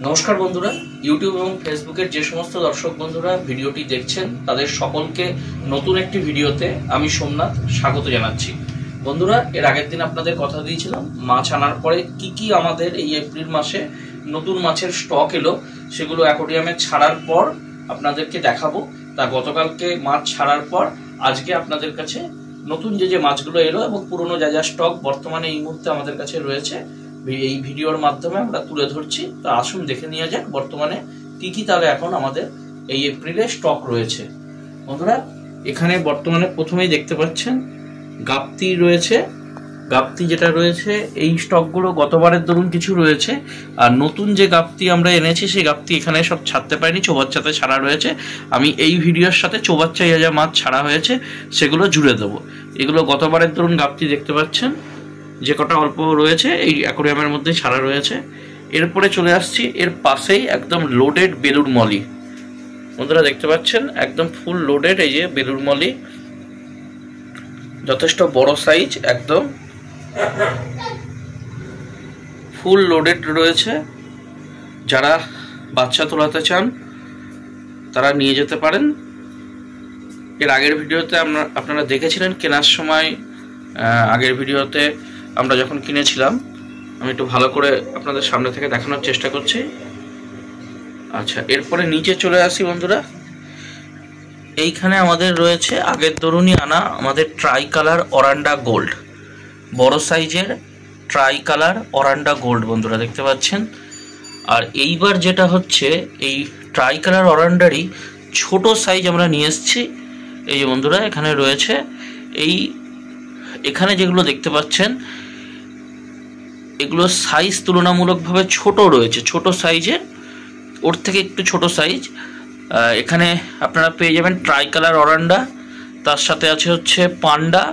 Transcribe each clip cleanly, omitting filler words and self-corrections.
নমস্কার বন্ধুরা, ইউটিউব এবং ফেসবুকের যে সমস্ত দর্শক বন্ধুরা ভিডিওটি দেখছেন তাদের সকলকে নতুন একটি ভিডিওতে আমি সোমনাথ স্বাগত জানাচ্ছি। বন্ধুরা, এর আগের দিন আপনাদের কথা দিয়েছিলাম মাছ আনার পরে কি কি আমাদের এই এপ্রিল মাসে নতুন মাছের স্টক এলো সেগুলো অ্যাকোয়ারিয়ামে ছাড়ার পর আপনাদেরকে দেখাবো। তা গতকালকে মাছ ছাড়ার পর আজকে আপনাদের কাছে নতুন যে মাছগুলো এলো এবং পুরনো যা যা স্টক বর্তমানে এই মুহূর্তে আমাদের কাছে রয়েছে এই ভিডিওর মাধ্যমে আমরা তুলে ধরছি। তা আসুন দেখে নিয়ে যাক বর্তমানে কি কি তাহলে এখন আমাদের এই এপ্রিলে স্টক রয়েছে। বন্ধুরা, এখানে বর্তমানে প্রথমেই দেখতে পাচ্ছেন গাপ্তি রয়েছে। গাপ্তি যেটা রয়েছে এই স্টকগুলো গতবারের ধরুন কিছু রয়েছে, আর নতুন যে গাপ্তি আমরা এনেছি সেই গাপ্তি এখানে সব ছাড়তে পারিনি, চৌবাচ্চাতে ছাড়া রয়েছে। আমি এই ভিডিওর সাথে চৌবাচ্চায় যা যা মাছ ছাড়া হয়েছে সেগুলো জুড়ে দেবো। এগুলো গতবারের ধরুন গাপ্তি দেখতে পাচ্ছেন যে কটা অল্প রয়েছে এই অ্যাকোয়ারিয়ামের মধ্যে ছাড়া রয়েছে। এরপরে চলে আসছি এর পাশেই একদম লোডেড বেলুর মলি। বন্ধুরা দেখতে পাচ্ছেন একদম ফুল লোডেড এই যে বেলুর মলি, যথেষ্ট বড় সাইজ, একদম ফুল লোডেড রয়েছে। যারা বাচ্চা তোলাতে চান তারা নিয়ে যেতে পারেন। এর আগের ভিডিওতে আপনারা দেখেছিলেন কেনার সময়, আগের ভিডিওতে আমরা যখন কিনেছিলাম আমি একটু ভালো করে আপনাদের সামনে থেকে দেখানোর চেষ্টা করছি। আচ্ছা, এরপরে নিচে চলে আসি বন্ধুরা। এইখানে আমাদের রয়েছে আগের তরুণী আনা আমাদের ট্রাই কালার অরান্ডা গোল্ড, বড় সাইজের ট্রাই কালার অরান্ডা গোল্ড বন্ধুরা দেখতে পাচ্ছেন। আর এইবার যেটা হচ্ছে এই ট্রাই কালার অরান্ডারই ছোট সাইজ আমরা নিয়ে এসেছি। এই যে বন্ধুরা এখানে রয়েছে এখানে যেগুলো দেখতে পাচ্ছেন এগুলো সাইজ তুলনামূলকভাবে ছোট রয়েছে, ছোট সাইজের, ওর থেকে একটু ছোট সাইজ। এখানে আপনারা পেয়ে যাবেন ট্রাই কালার অরান্ডা, তার সাথে আছে হচ্ছে পান্ডা,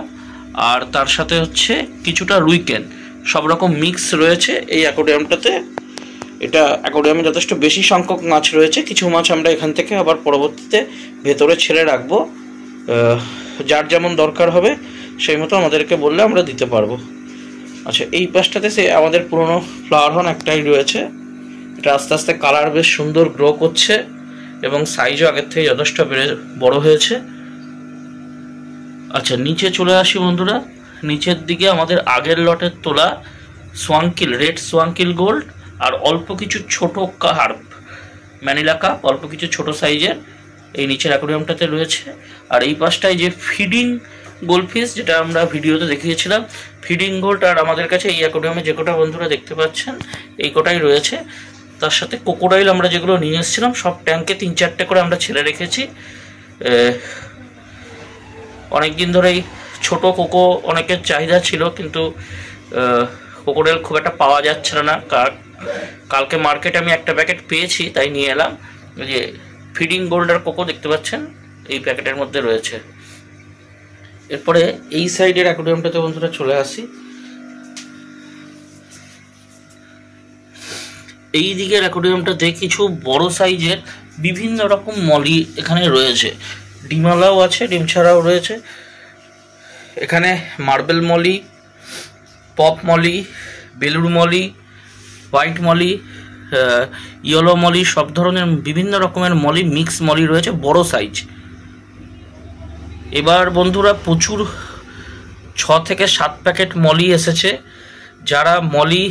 আর তার সাথে হচ্ছে কিছুটা রুইকেন, সব রকম মিক্স রয়েছে এই অ্যাকোয়ারিয়ামটাতে। এটা অ্যাকোয়ারিয়ামে যথেষ্ট বেশি সংখ্যক মাছ রয়েছে। কিছু মাছ আমরা এখান থেকে আবার পরবর্তীতে ভেতরে ছেড়ে রাখবো, যার যেমন দরকার হবে সেই মতো আমাদেরকে বললে আমরা দিতে পারবো। আচ্ছা, এই পাশটাতে সে আমাদের পুরনো ফ্লাওয়ার হর্ন একটাই রয়েছে। এটা আস্তে আস্তে কালার বেশ সুন্দর গ্রো করছে এবং সাইজও আগের থেকে যথেষ্ট বড় হয়েছে। আচ্ছা, নিচে চলে আসি বন্ধুরা। নিচের দিকে আমাদের আগের লটের তোলা সোয়াঙ্কিল, রেড সোয়াঙ্কিল গোল্ড, আর অল্প কিছু ছোট কার্প, ম্যানিলা কাপ, অল্প কিছু ছোট সাইজের এই নিচের অ্যাকোয়ারিয়ামটাতে রয়েছে। আর এই পাশটায় যে ফিডিং গোল্ডফিশ যেটা আমরা ভিডিওতে দেখিয়েছিলাম, ফিডিং গোল্ড, আর আমাদের কাছে এই অ্যাকোয়ারিয়ামে যে কটা বন্ধুরা দেখতে পাচ্ছেন এই কটাই রয়েছে। তার সাথে কোকোডাইল আমরা যেগুলো নিয়ে এসেছিলাম সব ট্যাঙ্কে 3-4টে করে আমরা ছেড়ে রেখেছি। অনেক দিন ধরেই ছোট কোকো অনেকের চাহিদা ছিল, কিন্তু কোকোডাইল খুব একটা পাওয়া যাচ্ছিল না। কালকে মার্কেটে আমি একটা প্যাকেট পেয়েছি, তাই নিয়ে এলাম। যে ফিডিং গোল্ড আর কোকো দেখতে পাচ্ছেন এই প্যাকেটের মধ্যে রয়েছে। এরপরে এই সাইডের অ্যাকোয়ারিয়ামটাতে বন্ধুরা চলে আসি। এই দিকের অ্যাকোয়ারিয়ামটাতে কিছু বড় সাইজের বিভিন্ন রকম মলি এখানে রয়েছে। ডিমালাও আছে, ডিম ছাড়াও রয়েছে। এখানে marble molly, pop molly, balloon molly, white molly, yellow molly, সব ধরনের বিভিন্ন রকমের মলি, মিক্স মলি রয়েছে, বড় সাইজ। এবার বন্ধুরা প্রচুর 6 থেকে 7 প্যাকেট মলি এসেছে। যারা মলি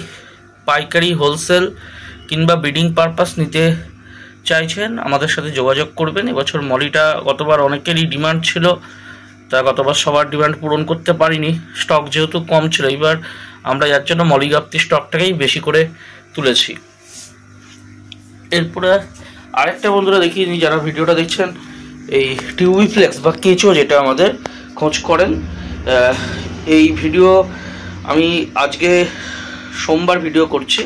পাইকারি, হোলসেল কিংবা ব্রিডিং পারপাস নিতে চাইছেন আমাদের সাথে যোগাযোগ করবেন। এবছর মলিটা গতবার অনেকেরই ডিমান্ড ছিল, তা গতবার সবার ডিমান্ড পূরণ করতে পারিনি, স্টক যেহেতু কম ছিল। এবার আমরা যার জন্য মলি গাপ্তি স্টকটাকেই বেশি করে তুলেছি। এরপরে আরেকটা বন্ধুরা দেখিয়ে নিই, যারা ভিডিওটা দেখছেন এই টিউবিফ্লেক্স বা কেঁচো যেটা আমাদের খোঁজ করেন, এই ভিডিও আমি আজকে সোমবার ভিডিও করছি।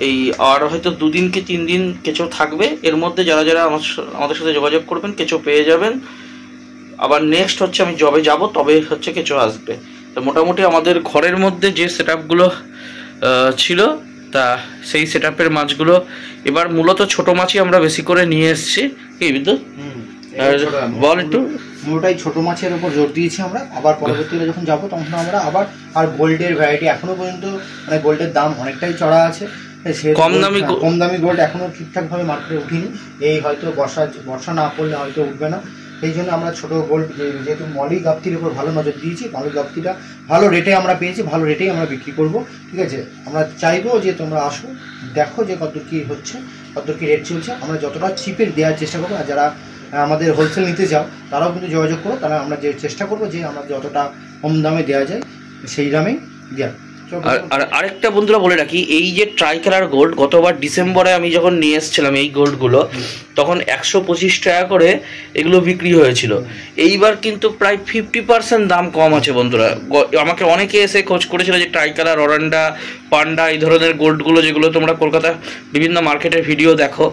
এই আর হয়তো 2 দিন কি 3 দিন কেঁচো থাকবে। এর মধ্যে যারা যারা আমাদের সাথে যোগাযোগ করবেন কেঁচো পেয়ে যাবেন। আবার নেক্সট হচ্ছে আমি যবে যাব তবে হচ্ছে কেঁচো আসবে। তো মোটামুটি আমাদের ঘরের মধ্যে যে সেট আপগুলো ছিল তা সেই সেট আপের মাছগুলো এবার মূলত ছোট মাছই আমরা বেশি করে নিয়ে এসেছি। কি বিদ্যুৎ বল একটু। পুরোটাই ছোট মাছের উপর জোর দিয়েছি আমরা। আবার পরবর্তীতে যখন যাবো তখন আমরা আবার আর গোল্ডের ভ্যারাইটি এখনো পর্যন্ত মানে গোল্ডের দাম অনেকটাই চড়া আছে, কম দামি গোল্ড এখনো ঠিকঠাকভাবে মার্কেটে উঠিনি। এই হয়তো বর্ষা না পড়লে হয়তো উঠবে না। এই জন্য আমরা ছোটো গোল্ড যেহেতু মলি গাপ্তির উপর ভালো নজর দিয়েছি, মলি গাপ্তিটা ভালো রেটে আমরা পেয়েছি, ভালো রেটেই আমরা বিক্রি করব। ঠিক আছে, আমরা চাইবো যে তোমরা আসো, দেখো যে কত কী হচ্ছে, কত কী রেট চলছে। আমরা যতটা চিপের দেওয়ার চেষ্টা করবো। আর যারা আমাদের হোলসেল নিতে চাও তারাও কিন্তু যোগাযোগ করো। তারা আমরা যে চেষ্টা করবো যে আমরা যতটা কম দামে দেওয়া যায় সেই দামেই দেওয়া। আর আরেকটা বন্ধুরা বলে রাখি, এই যে ট্রাই কালার গোল্ড গতবার ডিসেম্বরে আমি যখন নিয়ে এসেছিলাম এই গোল্ডগুলো, তখন 125 টাকা করে এগুলো বিক্রি হয়েছিল। এইবার কিন্তু প্রায় 50% দাম কম আছে বন্ধুরা। আমাকে অনেকে এসে খোঁজ করেছিল যে ট্রাই কালার, অরান্ডা, পান্ডা এই ধরনের গোল্ডগুলো যেগুলো তোমরা কলকাতা বিভিন্ন মার্কেটের ভিডিও দেখো,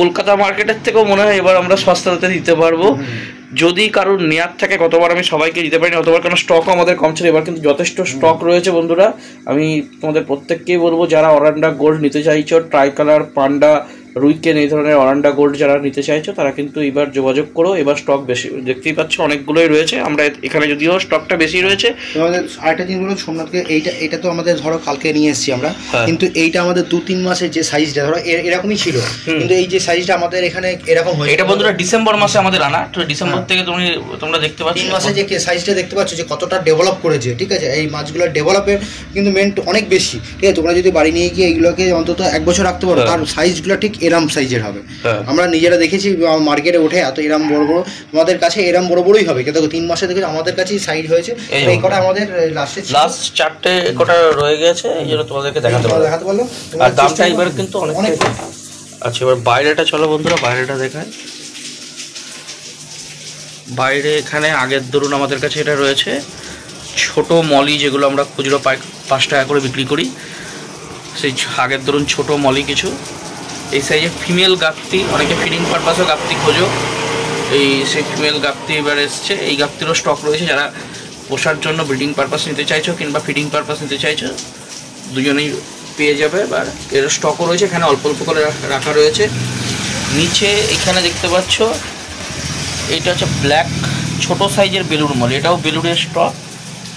কলকাতা মার্কেটের থেকেও মনে হয় এবার আমরা সস্তাতে দিতে পারবো যদি কারোর নেয়ার থাকে। গতবার আমি সবাইকে দিতে পারিনি, গতবার কারণ স্টকও আমাদের কম ছিল। এবার কিন্তু যথেষ্ট স্টক রয়েছে বন্ধুরা। আমি তোমাদের প্রত্যেককেই বলবো, যারা অরান্ডা গোল্ড নিতে চাইছো, ট্রাই কালার, পান্ডা, রুইকেন এই ধরনের অরান্ডা গোল্ড যারা নিতে চাইছো তারা কিন্তু এবার যোগাযোগ করো। এবার স্টক বেশি, দেখতেই পাচ্ছ অনেকগুলোই রয়েছে। আমরা এখানে যদিও স্টকটা বেশি রয়েছে। তোমাদের আরেকটা জিনিস বলো সোমনাথকে, এটা তো আমাদের ধরো কালকে নিয়ে এসেছি আমরা, কিন্তু এইটা আমাদের 2-3 মাসের যে সাইজটা ধরো এরকমই ছিল, কিন্তু এই যে সাইজটা আমাদের এখানে এরকম হয়েছে। এটা বন্ধুরা ডিসেম্বর মাসে আমাদের আনা, তো ডিসেম্বর থেকে তোমরা দেখতে পাচ্ছ 3 মাসে যে সাইজটা দেখতে পাচ্ছ যে কতটা ডেভেলপ করেছে। ঠিক আছে, এই মাছগুলোর ডেভেলপের কিন্তু মেন্ট অনেক বেশি। ঠিক আছে, তোমরা যদি বাড়ি নিয়ে গিয়ে এইগুলোকে অন্তত 1 বছর রাখতে পারো, তার সাইজগুলো ঠিক এরম সাইজের হবে। আমরা নিজেরা দেখেছি মার্কেটে ওঠে এত এরম বড় বড়, তোমাদের কাছে এরম বড় বড়ই হবে। কিন্তু 3 মাসে দেখে আমাদের কাছেই সাইজ হয়েছে। এই কটা আমাদের লাস্ট 4টে কটা রয়ে গেছে, এই জন্য তোমাদেরকে দেখাতে পারলো। আর দামটা এবার কিন্তু অনেক। আচ্ছা, এবার বাইরেটা চলো বন্ধুরা, বাইরেটা দেখায়। বাইরে এখানে আগের ধরুন আমাদের কাছে এটা রয়েছে ছোট মলি, যেগুলো আমরা খুচরো 5 টাকা করে বিক্রি করি। সেই আগের ধরুন ছোট মলি কিছু এই সাইজে ফিমেল গাপ্তি, অনেকে ফিডিং পারপাসও গাপ্তি খোঁজো, সেই ফিমেল গাপ্তি এবার এসছে। এই গাপ্তিরও স্টক রয়েছে, যারা পোষার জন্য ব্রিডিং পারপাস নিতে চাইছো কিংবা ফিডিং পারপাস নিতে চাইছো দুজনেই পেয়ে যাবে। এবার এর স্টকও রয়েছে, এখানে অল্প অল্প করে রাখা রয়েছে। নিচে এখানে দেখতে পাচ্ছ এইটা হচ্ছে ব্ল্যাক ছোট সাইজের বেলুর মলি, এটাও বেলুরের স্টক।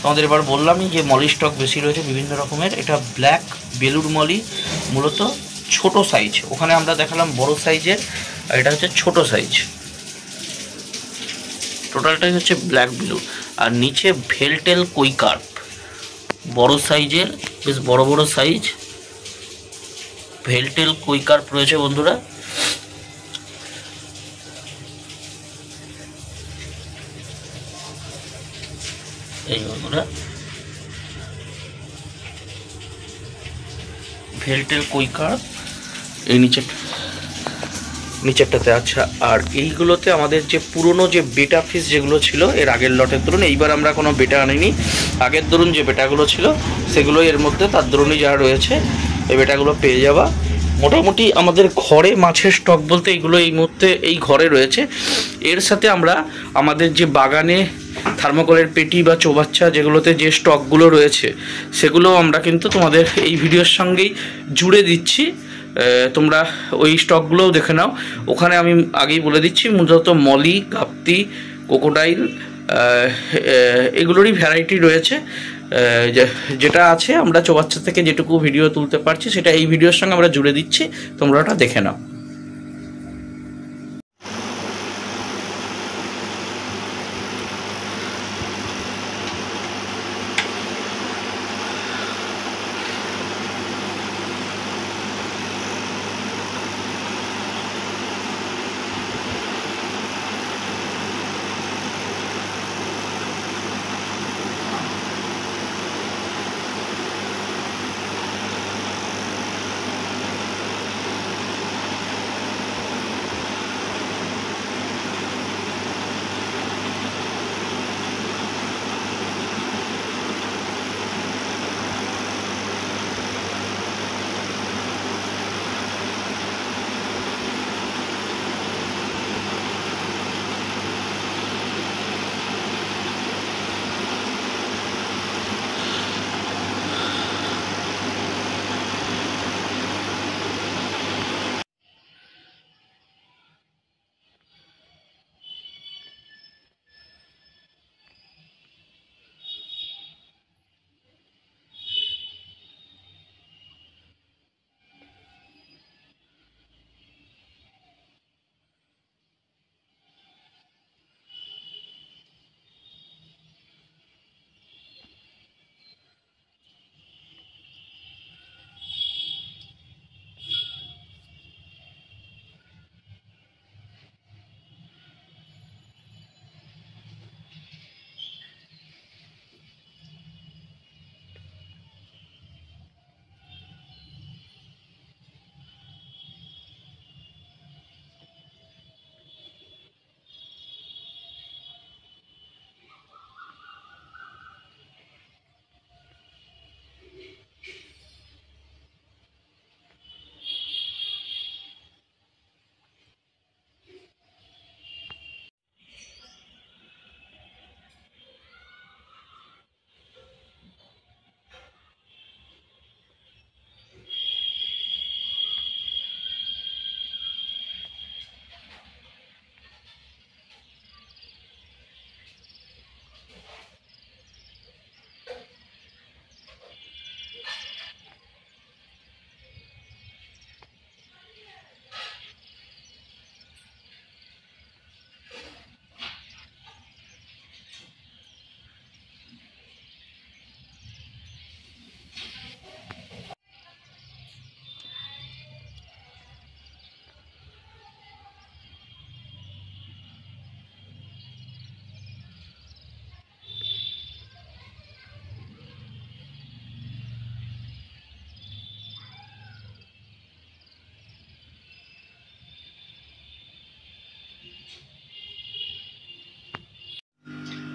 তোমাদের এবার বললামই যে মলি স্টক বেশি রয়েছে বিভিন্ন রকমের। এটা ব্ল্যাক বেলুর মলি, মূলত ছোট সাইজ। ওখানে আমরা দেখালাম বড় সাইজের, আর এটা হচ্ছে ছোট সাইজ। টোটালটাই হচ্ছে ব্ল্যাক বেলুর। আর নিচে ভেলটেল কুইকার্প বড় সাইজের, বেশ বড় বড় সাইজ ভেলটেল কুইকার্প রয়েছে বন্ধুরা। এই বন্ধুরা ভেলটেল কুইকার্প এই নিচেরটাতে। আচ্ছা, আর এইগুলোতে আমাদের যে পুরনো যে বেটা ফিস যেগুলো ছিল এর আগের লটের ধরুন, এইবার আমরা কোনো বেটা আনিনি। আগের ধরুন যে বেটাগুলো ছিল সেগুলোই এর মধ্যে, তার ধরুনই যা রয়েছে এই বেটাগুলো পেয়ে যাওয়া। মোটামুটি আমাদের ঘরে মাছের স্টক বলতে এইগুলো এই মুহূর্তে এই ঘরে রয়েছে। এর সাথে আমরা আমাদের যে বাগানে থার্মোকলের পেটি বা চৌবাচ্চা যেগুলোতে যে স্টকগুলো রয়েছে সেগুলো আমরা কিন্তু তোমাদের এই ভিডিওর সঙ্গেই জুড়ে দিচ্ছি। তোমরা ওই স্টকগুলোও দেখে নাও। ওখানে আমি আগেই বলে দিচ্ছি, মূলত মলি, গাপ্তি, ক্রোকোডাইল এগুলোরই ভ্যারাইটি রয়েছে। যেটা আছে আমরা চৌবাচ্চা থেকে যেটুকু ভিডিও তুলতে পারছি সেটা এই ভিডিওর সঙ্গে আমরা জুড়ে দিচ্ছি, তোমরা ওটা দেখে নাও।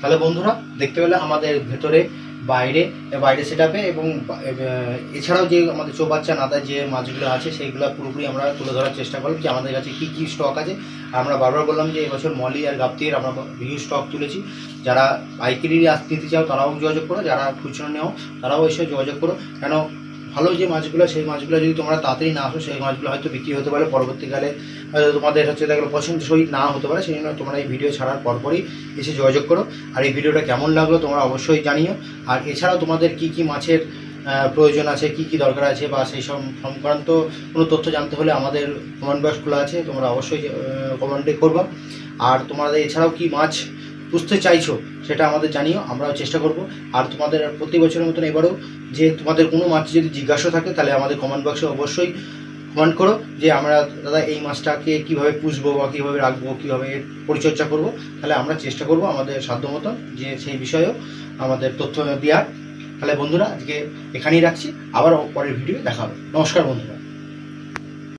তাহলে বন্ধুরা দেখতে পেলে আমাদের ভেতরে বাইরে সেটআপে এবং এছাড়াও যে আমাদের চৌবাচ্চা নাদায় যে মাছগুলো আছে সেইগুলো পুরোপুরি আমরা তুলে ধরার চেষ্টা করলাম যে আমাদের কাছে কী কী স্টক আছে। আমরা বারবার বললাম যে এবছর মলি আর গাপ্তির আমরা হিউজ স্টক তুলেছি। যারা পাইকারি নিতে চাও তারাও যোগাযোগ করো, যারা খুচরো নেও তারাও এসে যোগাযোগ করো। কেন ভালো যে মাছগুলো সেই মাছগুলো যদি তোমরা তাড়াতাড়ি না আসো সেই মাছগুলো হয়তো বিক্রি হতে পারে পরবর্তীকালে, তোমাদের দেখলো পছন্দসই না হতে পারে। সেই জন্য তোমরা এই ভিডিও ছাড়ার পরপরই এসে যোগাযোগ করো। আর এই ভিডিওটা কেমন লাগলো তোমরা অবশ্যই জানিও। আর এছাড়াও তোমাদের কি কি মাছের প্রয়োজন আছে, কি কি দরকার আছে বা সেই সব সংক্রান্ত কোনো তথ্য জানতে হলে আমাদের কমেন্ট বক্স খোলা আছে, তোমরা অবশ্যই কমেন্টে করবা। আর তোমাদের এছাড়াও কি মাছ বুঝতে চাইছো সেটা আমাদের জানিও, আমরাও চেষ্টা করব। আর তোমাদের প্রতি বছরের মতন এবারও যে তোমাদের কোনো মাছ যদি জিজ্ঞাসা থাকে তাহলে আমাদের কমেন্ট বক্সে অবশ্যই কমেন্ট করো যে আমরা দাদা এই মাছটাকে কীভাবে পুষবো বা কীভাবে রাখবো, কীভাবে পরিচর্যা করব। তাহলে আমরা চেষ্টা করব আমাদের সাধ্য মতন যে সেই বিষয়েও আমাদের তথ্য দেওয়ার। তাহলে বন্ধুরা আজকে এখানেই রাখছি, আবার পরের ভিডিও দেখা হবে। নমস্কার বন্ধুরা।